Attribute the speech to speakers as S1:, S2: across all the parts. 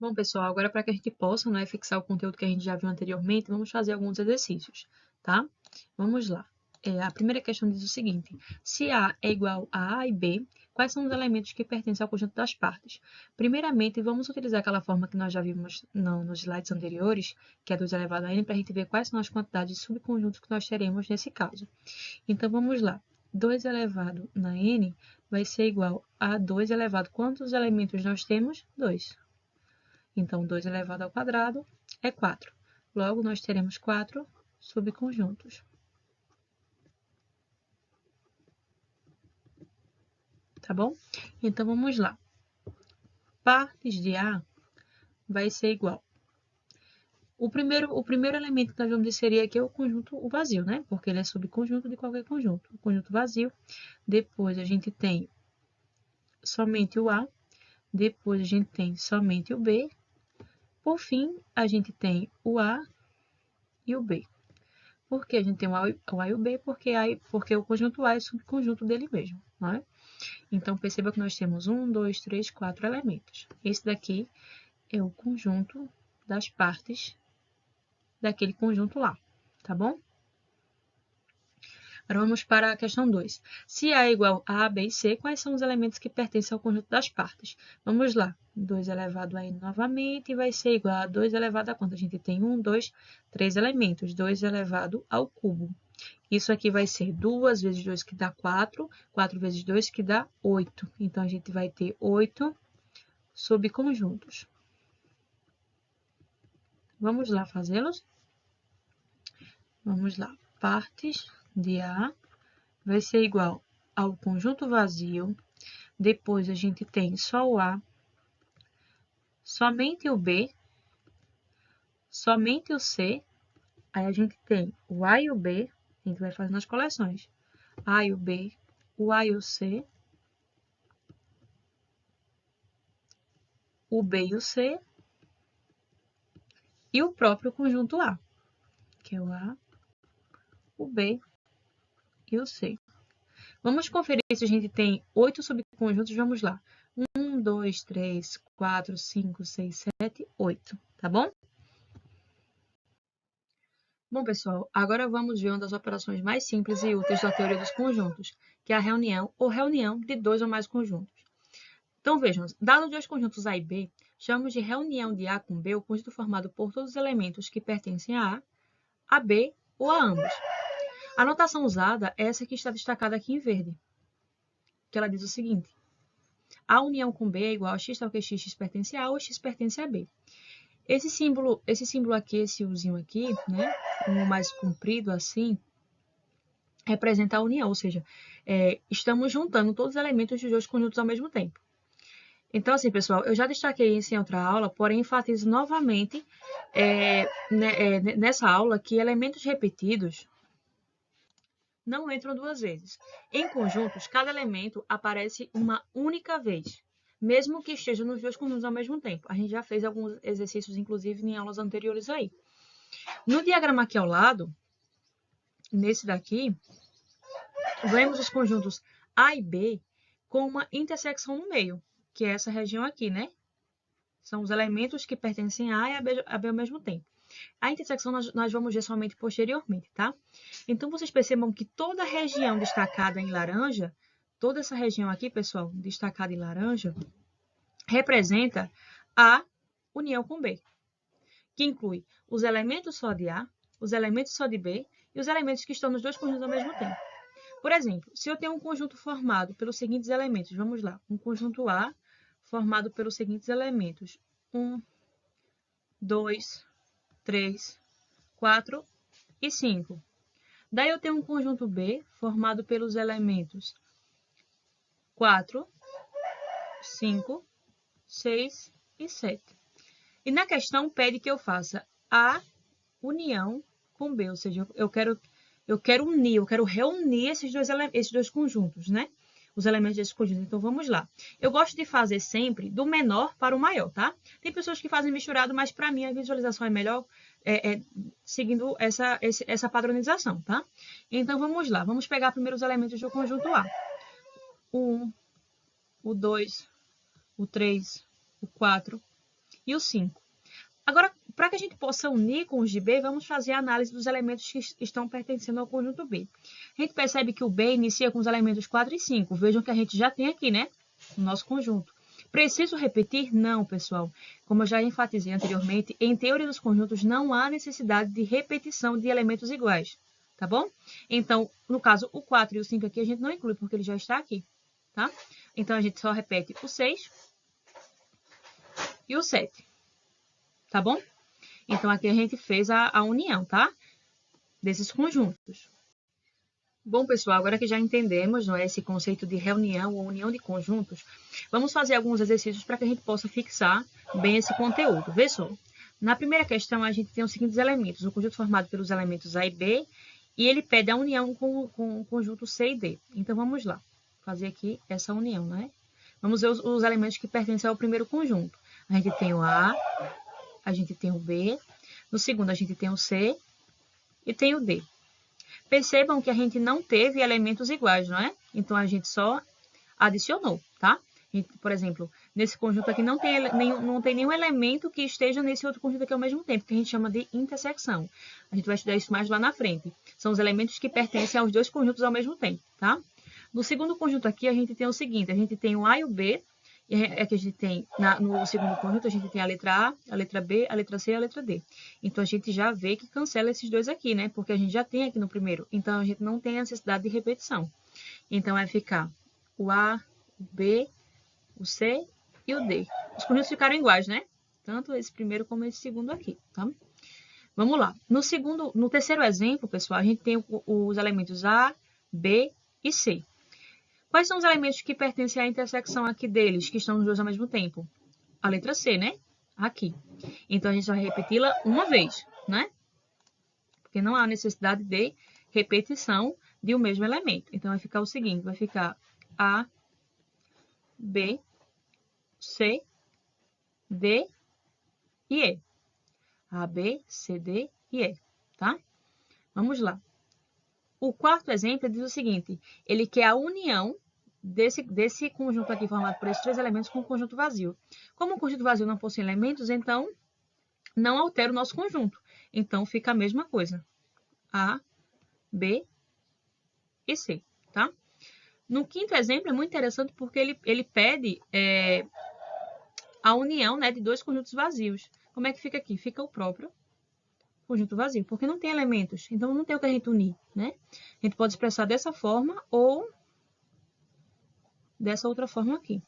S1: Bom, pessoal, agora para que a gente possa, né, fixar o conteúdo que a gente já viu anteriormente, vamos fazer alguns exercícios, tá? Vamos lá. A primeira questão diz o seguinte: se A é igual a A e B, quais são os elementos que pertencem ao conjunto das partes? Primeiramente, vamos utilizar aquela forma que nós já vimos nos slides anteriores, que é 2 elevado a n, para a gente ver quais são as quantidades de subconjuntos que nós teremos nesse caso. Então, vamos lá. 2 elevado na n vai ser igual a 2 elevado. Quantos elementos nós temos? 2. Então, 2 elevado ao quadrado é 4. Logo, nós teremos 4 subconjuntos. Tá bom? Então, vamos lá. Partes de A vai ser igual. O primeiro elemento que nós vamos inserir aqui é o conjunto vazio, né? Porque ele é subconjunto de qualquer conjunto. O conjunto vazio. Depois, a gente tem somente o A. Depois, a gente tem somente o B. Por fim, a gente tem o A e o B. Por que a gente tem o A e o B? Porque o conjunto A é subconjunto dele mesmo, não é? Então, perceba que nós temos 1, 2, 3, 4 elementos. Esse daqui é o conjunto das partes daquele conjunto lá, tá bom? Agora vamos para a questão 2. Se A é igual a A, B e C, quais são os elementos que pertencem ao conjunto das partes? Vamos lá. 2 elevado a n novamente vai ser igual a 2 elevado a quanto? A gente tem 1, 2, 3 elementos. 2 elevado ao cubo. Isso aqui vai ser 2 vezes 2, que dá 4. 4 vezes 2, que dá 8. Então, a gente vai ter 8 subconjuntos. Vamos lá fazê-los? Vamos lá. Partes de A vai ser igual ao conjunto vazio. Depois, a gente tem só o A, somente o B, somente o C. Aí, a gente tem o A e o B. A gente vai fazendo as coleções. A e o B, o A e o C, o B e o C, e o próprio conjunto A, que é o A, o B e o C. Vamos conferir se a gente tem 8 subconjuntos. Vamos lá. 1, 2, 3, 4, 5, 6, 7, 8. Tá bom? Bom, pessoal, agora vamos ver uma das operações mais simples e úteis da teoria dos conjuntos, que é a reunião ou reunião de 2 ou mais conjuntos. Então, vejam, dados dois conjuntos A e B, chamamos de reunião de A com B o conjunto formado por todos os elementos que pertencem a A, B ou a ambos. A notação usada é essa que está destacada aqui em verde, que ela diz o seguinte: A união com B é igual a x tal que x pertence a A ou x pertence a B. Esse símbolo aqui, esse Uzinho aqui, né, um mais comprido assim, representa a união, ou seja, estamos juntando todos os elementos dos dois conjuntos ao mesmo tempo. Então, assim, pessoal, eu já destaquei isso em outra aula, porém enfatizo novamente nessa aula que elementos repetidos não entram duas vezes. Em conjuntos, cada elemento aparece uma única vez, mesmo que esteja nos dois conjuntos ao mesmo tempo. A gente já fez alguns exercícios, inclusive, em aulas anteriores aí. No diagrama aqui ao lado, nesse daqui, vemos os conjuntos A e B com uma intersecção no meio, que é essa região aqui, né? São os elementos que pertencem a A e a B ao mesmo tempo. A intersecção nós vamos ver somente posteriormente, tá? Então, vocês percebam que toda a região destacada em laranja, toda essa região aqui, pessoal, destacada em laranja, representa a união com B, que inclui os elementos só de A, os elementos só de B e os elementos que estão nos dois conjuntos ao mesmo tempo. Por exemplo, se eu tenho um conjunto formado pelos seguintes elementos, vamos lá, um conjunto A formado pelos seguintes elementos: 1, 2, 3, 4 e 5. Daí eu tenho um conjunto B formado pelos elementos 4, 5, 6 e 7. E na questão pede que eu faça a união com B, ou seja, eu quero reunir esses dois conjuntos, né? Os elementos desse conjunto. Então, vamos lá. Eu gosto de fazer sempre do menor para o maior, tá? Tem pessoas que fazem misturado, mas para mim a visualização é melhor seguindo essa padronização, tá? Então, vamos lá. Vamos pegar primeiro os elementos do conjunto A. O 1, o 2, o 3, o 4 e o 5. Agora, para que a gente possa unir com os de B, vamos fazer a análise dos elementos que estão pertencendo ao conjunto B. A gente percebe que o B inicia com os elementos 4 e 5. Vejam que a gente já tem aqui, né? No nosso conjunto. Preciso repetir? Não, pessoal. Como eu já enfatizei anteriormente, em teoria dos conjuntos não há necessidade de repetição de elementos iguais. Tá bom? Então, no caso, o 4 e o 5 aqui a gente não inclui, porque ele já está aqui. Tá? Então, a gente só repete o 6 e o 7. Tá bom? Então, aqui a gente fez a união, tá? Desses conjuntos. Bom, pessoal, agora que já entendemos, não é, esse conceito de reunião ou união de conjuntos, vamos fazer alguns exercícios para que a gente possa fixar bem esse conteúdo. Vê só. Na primeira questão, a gente tem os seguintes elementos. O conjunto formado pelos elementos A e B, e ele pede a união com o conjunto C e D. Então, vamos lá. Fazer aqui essa união, né? Vamos ver os elementos que pertencem ao primeiro conjunto. A gente tem o A, a gente tem o B, no segundo a gente tem o C e tem o D. Percebam que a gente não teve elementos iguais, não é? Então, a gente só adicionou, tá? Por exemplo, nesse conjunto aqui não tem nenhum elemento que esteja nesse outro conjunto aqui ao mesmo tempo, que a gente chama de intersecção. A gente vai estudar isso mais lá na frente. São os elementos que pertencem aos dois conjuntos ao mesmo tempo, tá? No segundo conjunto aqui, a gente tem o seguinte, a gente tem o A e o B, e aqui a gente tem, no segundo conjunto, a gente tem a letra A, a letra B, a letra C e a letra D. Então, a gente já vê que cancela esses dois aqui, né? Porque a gente já tem aqui no primeiro. Então, a gente não tem a necessidade de repetição. Então, vai ficar o A, o B, o C e o D. Os conjuntos ficaram iguais, né? Tanto esse primeiro como esse segundo aqui, tá? Vamos lá. No terceiro exemplo, pessoal, a gente tem os elementos A, B e C. Quais são os elementos que pertencem à intersecção aqui deles, que estão os dois ao mesmo tempo? A letra C, né? Aqui. Então, a gente vai repeti-la uma vez, né? Porque não há necessidade de repetição de um mesmo elemento. Então, vai ficar o seguinte, vai ficar A, B, C, D e E. A, B, C, D e E, tá? Vamos lá. O quarto exemplo diz o seguinte, ele quer a união desse conjunto aqui formado por esses três elementos com um conjunto vazio. Como o conjunto vazio não possui elementos, então não altera o nosso conjunto. Então, fica a mesma coisa. A, B e C, tá? No quinto exemplo, é muito interessante porque ele pede a união, né, de dois conjuntos vazios. Como é que fica aqui? Fica o próprio conjunto vazio, porque não tem elementos. Então, não tem o que a gente unir, né? A gente pode expressar dessa forma ou dessa outra forma aqui.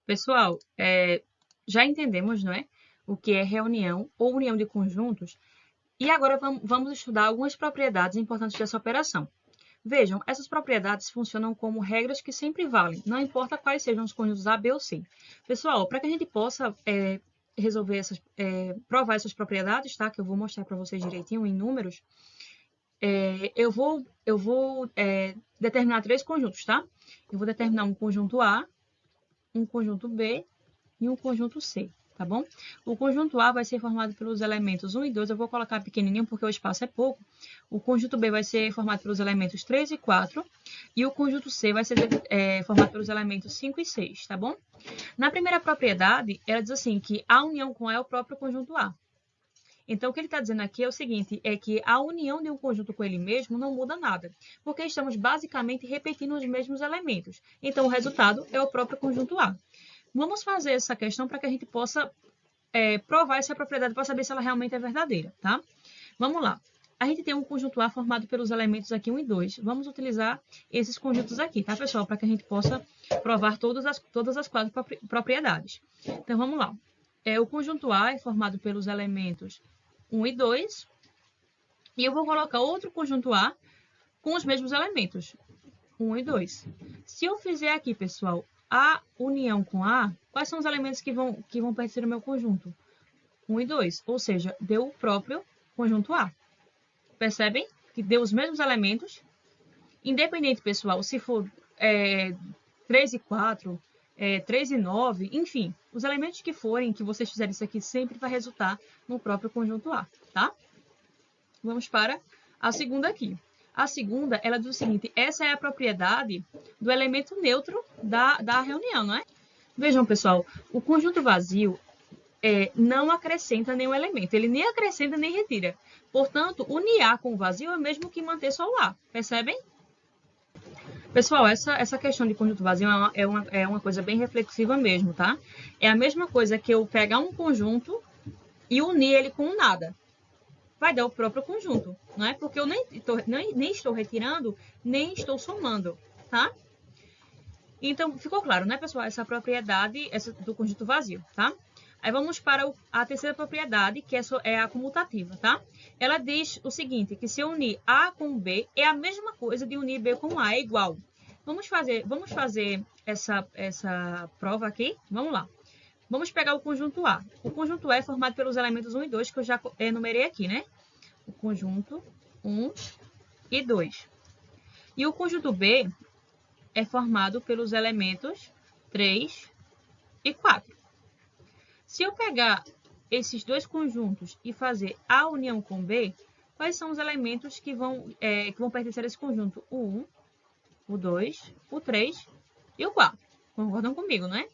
S1: Pessoal, já entendemos, não é? O que é reunião ou união de conjuntos. E agora vamos estudar algumas propriedades importantes dessa operação. Vejam, essas propriedades funcionam como regras que sempre valem, não importa quais sejam os conjuntos A, B ou C. Pessoal, para que a gente possa provar essas propriedades, tá? Que eu vou mostrar para vocês direitinho em números, eu vou determinar três conjuntos, tá? Eu vou determinar um conjunto A, um conjunto B e um conjunto C, tá bom? O conjunto A vai ser formado pelos elementos 1 e 2, eu vou colocar pequenininho porque o espaço é pouco. O conjunto B vai ser formado pelos elementos 3 e 4, e o conjunto C vai ser formado pelos elementos 5 e 6, tá bom? Na primeira propriedade, ela diz assim, que a união com A é o próprio conjunto A. Então, o que ele está dizendo aqui é o seguinte, é que a união de um conjunto com ele mesmo não muda nada, porque estamos basicamente repetindo os mesmos elementos. Então, o resultado é o próprio conjunto A. Vamos fazer essa questão para que a gente possa provar essa propriedade para saber se ela realmente é verdadeira, tá? Vamos lá. A gente tem um conjunto A formado pelos elementos aqui 1 e 2. Vamos utilizar esses conjuntos aqui, tá, pessoal? Para que a gente possa provar todas as quatro propriedades. Então, vamos lá. O conjunto A é formado pelos elementos 1 e 2. E eu vou colocar outro conjunto A com os mesmos elementos, 1 e 2. Se eu fizer aqui, pessoal, a união com A, quais são os elementos que vão pertencer ao meu conjunto? 1 e 2, ou seja, deu o próprio conjunto A. Percebem? Que deu os mesmos elementos. Independente, pessoal, se for 3 e 4, 3 e 9, enfim, os elementos que forem, que vocês fizerem isso aqui, sempre vai resultar no próprio conjunto A, tá? Vamos para a segunda aqui. A segunda, ela diz o seguinte, essa é a propriedade do elemento neutro da reunião, não é? Vejam, pessoal, o conjunto vazio não acrescenta nenhum elemento. Ele nem acrescenta nem retira. Portanto, unir A com o vazio é o mesmo que manter só o A. Percebem? Pessoal, essa questão de conjunto vazio é uma coisa bem reflexiva mesmo, tá? É a mesma coisa que eu pegar um conjunto e unir ele com nada. Vai dar o próprio conjunto, não é? Porque eu nem estou retirando, nem estou somando, tá? Então, ficou claro, né, pessoal? Essa propriedade do conjunto vazio, tá? Aí vamos para a terceira propriedade, que é a comutativa, tá? Ela diz o seguinte, que se eu unir A com B, é a mesma coisa de unir B com A, é igual. Vamos fazer essa prova aqui? Vamos lá. Vamos pegar o conjunto A. O conjunto A é formado pelos elementos 1 e 2, que eu já enumerei aqui, né? O conjunto 1 e 2. E o conjunto B é formado pelos elementos 3 e 4. Se eu pegar esses dois conjuntos e fazer a união com B, quais são os elementos que vão pertencer a esse conjunto? O 1, o 2, o 3 e o 4. Concordam comigo, né?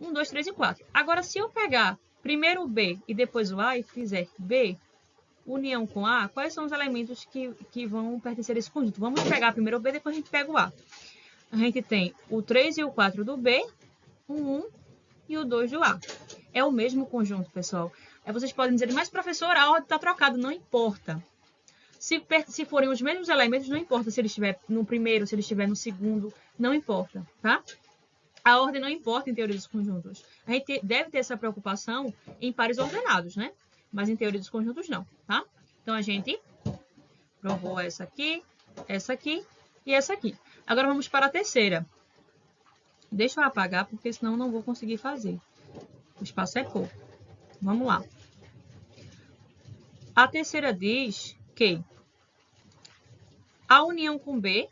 S1: 1, 2, 3 e 4. Agora, se eu pegar primeiro o B e depois o A e fizer B, união com A, quais são os elementos que vão pertencer a esse conjunto? Vamos pegar primeiro o B, depois a gente pega o A. A gente tem o 3 e o 4 do B, o 1 e o 2 do A. É o mesmo conjunto, pessoal. Aí vocês podem dizer, mas professor, a ordem está trocada. Não importa. Se forem os mesmos elementos, não importa se ele estiver no primeiro, se ele estiver no segundo, não importa, tá? A ordem não importa em teoria dos conjuntos. A gente deve ter essa preocupação em pares ordenados, né? Mas em teoria dos conjuntos, não, tá? Então, a gente provou essa aqui e essa aqui. Agora, vamos para a terceira. Deixa eu apagar, porque senão eu não vou conseguir fazer. O espaço é pouco. Vamos lá. A terceira diz que a união com B,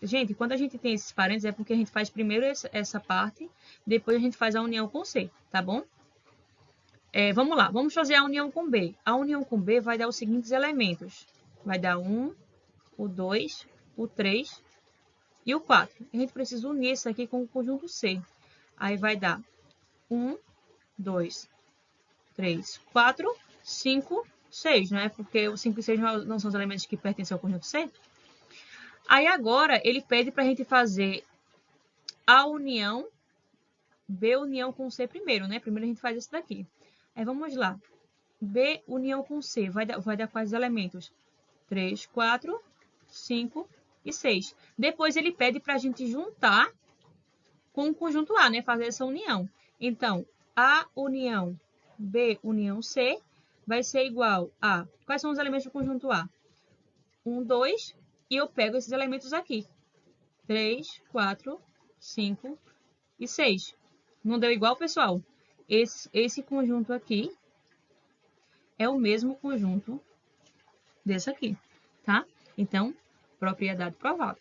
S1: gente, quando a gente tem esses parênteses é porque a gente faz primeiro essa parte, depois a gente faz a união com C, tá bom? Vamos lá, vamos fazer a união com B. A união com B vai dar os seguintes elementos. Vai dar 1, o 2, o 3 e o 4. A gente precisa unir isso aqui com o conjunto C. Aí vai dar 1, 2, 3, 4, 5, 6, não é? Porque o 5 e 6 não são os elementos que pertencem ao conjunto C. Aí agora ele pede para a gente fazer a união, B união com C primeiro, né? Primeiro a gente faz isso daqui. Aí vamos lá. B união com C vai dar quais elementos? 3, 4, 5 e 6. Depois ele pede para a gente juntar com o conjunto A, né? Fazer essa união. Então, A união B união C vai ser igual a... Quais são os elementos do conjunto A? 1, 2, e eu pego esses elementos aqui. 3, 4, 5 e 6. Não deu igual, pessoal? Esse conjunto aqui é o mesmo conjunto desse aqui, tá? Então, propriedade provada.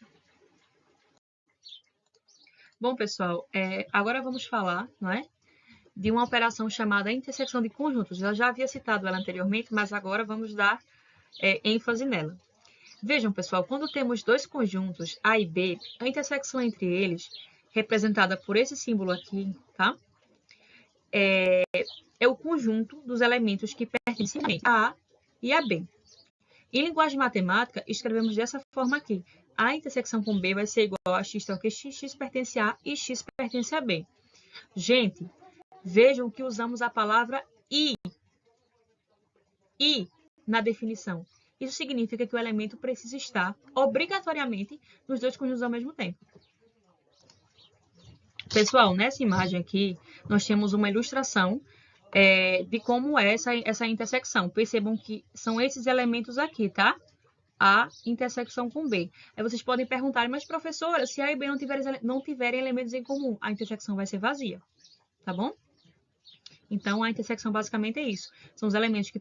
S1: Bom, pessoal, agora vamos falar, não é, de uma operação chamada intersecção de conjuntos. Eu já havia citado ela anteriormente, mas agora vamos dar ênfase nela. Vejam, pessoal, quando temos dois conjuntos A e B, a intersecção entre eles, representada por esse símbolo aqui, tá? É o conjunto dos elementos que pertencem a A e a B. Em linguagem matemática, escrevemos dessa forma aqui. A intersecção com B vai ser igual a x troca x pertence a A e x pertence a B. Gente, vejam que usamos a palavra e na definição. Isso significa que o elemento precisa estar obrigatoriamente nos dois conjuntos ao mesmo tempo. Pessoal, nessa imagem aqui, nós temos uma ilustração de como é essa intersecção. Percebam que são esses elementos aqui, tá? A intersecção com B. Aí vocês podem perguntar, mas professora, se A e B não tiverem elementos em comum, a intersecção vai ser vazia, tá bom? Então, a intersecção basicamente é isso. São os elementos que